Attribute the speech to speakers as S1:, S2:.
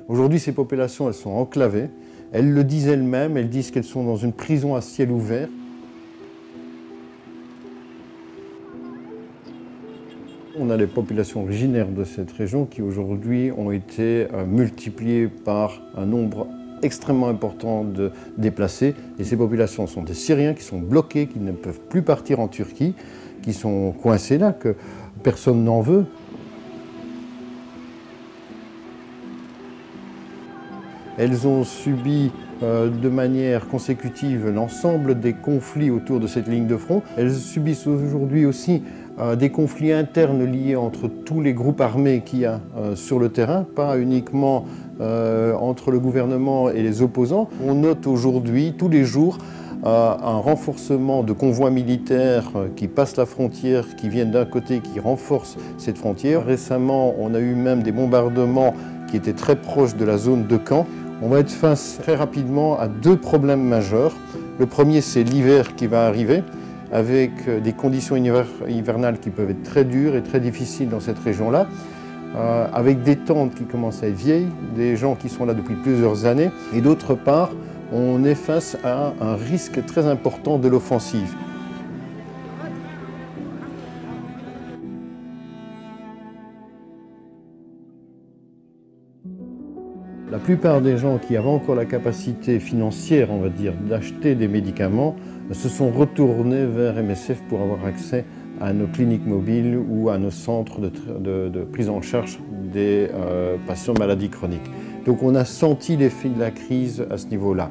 S1: Aujourd'hui, ces populations, elles sont enclavées. Elles le disent elles-mêmes, elles disent qu'elles sont dans une prison à ciel ouvert. On a les populations originaires de cette région qui aujourd'hui ont été multipliées par un nombre extrêmement important de déplacés. Et ces populations sont des Syriens qui sont bloqués, qui ne peuvent plus partir en Turquie, qui sont coincés là, que personne n'en veut. Elles ont subi de manière consécutive l'ensemble des conflits autour de cette ligne de front. Elles subissent aujourd'hui aussi des conflits internes liés entre tous les groupes armés qu'il y a sur le terrain, pas uniquement entre le gouvernement et les opposants. On note aujourd'hui, tous les jours, un renforcement de convois militaires qui passent la frontière, qui viennent d'un côté, qui renforcent cette frontière. Récemment, on a eu même des bombardements qui étaient très proches de la zone de Caen. On va être face très rapidement à deux problèmes majeurs. Le premier, c'est l'hiver qui va arriver, avec des conditions hivernales qui peuvent être très dures et très difficiles dans cette région-là, avec des tentes qui commencent à être vieilles, des gens qui sont là depuis plusieurs années, et d'autre part, on est face à un risque très important de l'offensive. La plupart des gens qui avaient encore la capacité financière, on va dire, d'acheter des médicaments, se sont retournés vers MSF pour avoir accès à nos cliniques mobiles ou à nos centres de prise en charge des patients maladies chroniques. Donc on a senti l'effet de la crise à ce niveau-là.